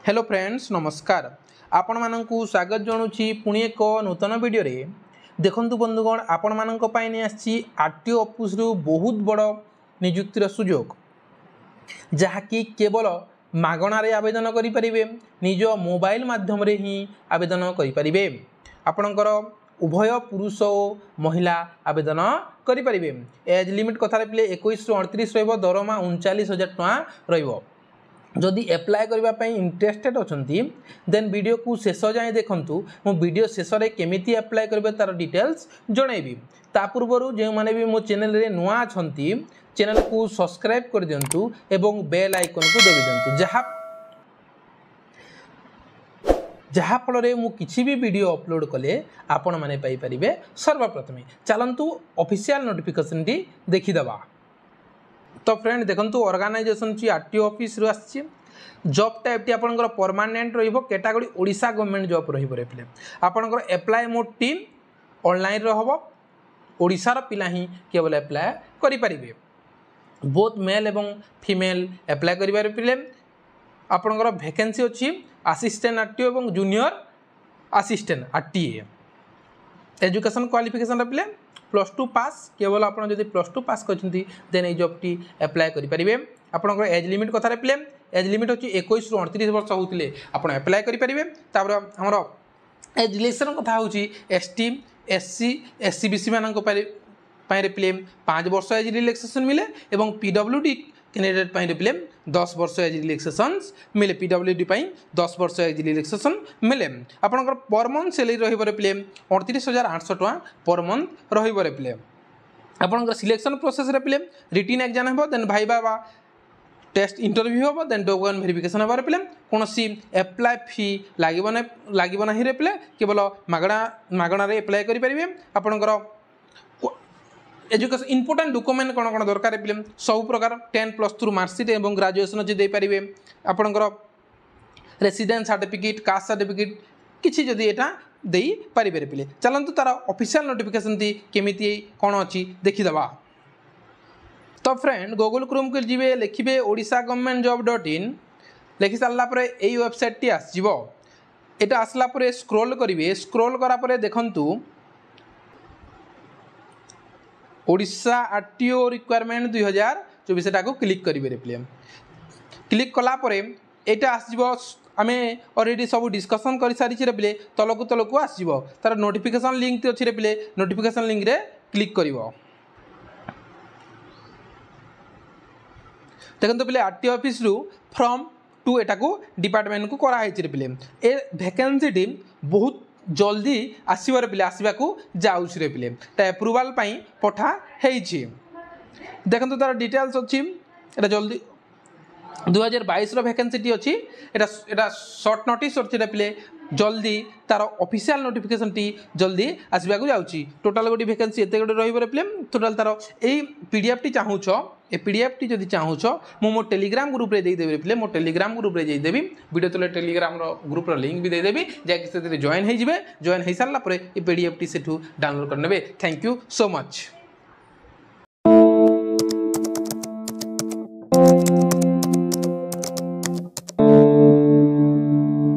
Hello friends नमस्कार आपण मानकु स्वागत जणुछि पुणी एक नूतन वीडियो रे देखंतु बंधुगण आपण मानक पई ने आछि आरटीओ ऑफिस रु बहुत बड़ नियुक्तिर सुयोग जहाँकि केवल मागणारे आवेदन करि परिबे निज मोबाइल माध्यम रे ही आवेदन करि परिबे आपणकर उभय पुरुष और महिला आवेदन करि परिबे एज लिमिट कथारे प्ले 21 रु 38 रहबो दरमा 39,000 टका रहबो जदि एप्लाय करने इंटरेस्टेड अच्छा देन वीडियो को शेष जाए देखूँ मो वीडियो शेष में केमी एप्लाय करेंगे तार डिटेल्स जनइबी ता पूर्व जो मैंने भी मो चैनल रे नुआ अच्छा चैनल को सब्सक्राइब कर दिंतु एवं बेल आइकन को दबी दिंतु जहाँ फल मु किसी भी वीडियो अपलोड कले आपण मैंने पाइपर सर्वप्रथमे चलतु ऑफिशियल नोटिफिकेशन टी देखीदबा। तो फ्रेंड देखंतु ऑर्गेनाइजेशन ची आरटीओ ऑफिस रु आछि जॉब टाइप टी आपनकर परमानेंट रहिबो कैटेगरी ओडिशा गवर्नमेंट जॉब रहिबो रे प्ले आपनकर अप्लाई मोड टीम ऑनलाइन रहबो ओडिशा रो पिला ही केवल अप्लाई करि परिबे बोथ मेल एवं फीमेल अप्लाई करिबार प्ले आपनकर वैकेंसी अछि असिस्टेंट आरटीओ एवं junior assistant RTA education qualification रे प्ले +2 पास केवल आप +2 पास करछंती देन ए जॉब टी अप्लाई करि परिबे आपनकर एज लिमिट कथारे प्ले एज लिमिट होची 21 रु 38 वर्ष होतिले आपण अप्लाई करि परिबे तापर हमर एज रिलेक्शन कथा होची एसटी एससी एससी बीसी मानन को पारे प्ले 5 वर्ष एज रिलैक्सेशन मिले एवं पीडब्ल्यूडी कैंडिडेट पाई प्ले 10 वर्ष एज रिलैक्सेशंस मिले पीडब्ल्यूडी पाई 10 वर्ष एज रिलैक्सेशन मिले आपनकर पर मंथ सैलरी रहिबरे प्ले 38,800 टका पर मंथ रहिबरे प्ले आपनकर सिलेक्शन प्रोसेस रे प्ले रिटन एग्जाम हेबो देन भाइबा टेस्ट इंटरव्यू हेबो देन डॉक्यूमेंट वेरिफिकेशन हेबारे प्ले कोनोसी अप्लाई फी लागिबो नाही रे प्ले केवल मागणा रे अप्लाई करि परिबे आपनकर एजुकेशन इंपोर्टेंट डॉक्यूमेंट कौन कौन दरकार प्ले सब प्रकार 10+2 मार्कशीट एवं ग्रेजुएशन अच्छे दे पारे आपणकर रेसिडेंस सर्टिफिकेट कास्ट सर्टिफिकेट किसी जदि एटा दे पारे प्ले चलतु तार ऑफिशियल नोटिफिकेशन टी केमिति कौन अच्छी देखीदबा। तो फ्रेंड गूगल क्रोम को जी लिखे ओडिशा गवर्नमेंट जॉब .in लिखि सारापर यही वेबसाइट टी आसो यहाँ आसला स्क्रोल करेंगे स्क्रोल करापर देखु ओडिशा आरटीओ रिक्वायरमेंट 2024 को क्लिक करेंगे प्ले क्लिक कलापर यहाँ आसो आम अलरेडी सब डिस्कसन कर सारी प्ले तलकू आसो तार नोटिफिकेशन लिंक अच्छी प्ले नोटिफिकेशन लिंक रे क्लिक कर देखते प्ले आरटीओ ऑफिस रु फ्रॉम टू एटा को डिपार्टमेंट को कराई प्ले ए वैकेंसी टी बहुत जल्दी आसबार प्ले आसवाक जाऊे प्ले एप्रुवाल पठा देखो तार डिटेल्स अच्छी जल्दी 2022 वैकेंसी टी अच्छी एटा शॉर्ट नोटिस अच्छी प्ले जल्दी तार ऑफिशियल नोटिफिकेशन टी जल्दी आसवाक जाऊँगी टोटाल गोटे वैकेंसी एत गोटे रही प्ले टोटाल तार यही पीडीएफ टी चाहूच ए पीडीएफ टी जब चाहूच मो टेलीग्राम ग्रुप रे देदेवि प्ले मो टेलीग्राम ग्रुप रे देदेवि वीडियो तले टेलीग्राम ग्रुप रो लिंक भी देदेवि जाकि से जॉइन हो सारापर ये पीडीएफ टी से डाउनलोड करने। Thank you so much.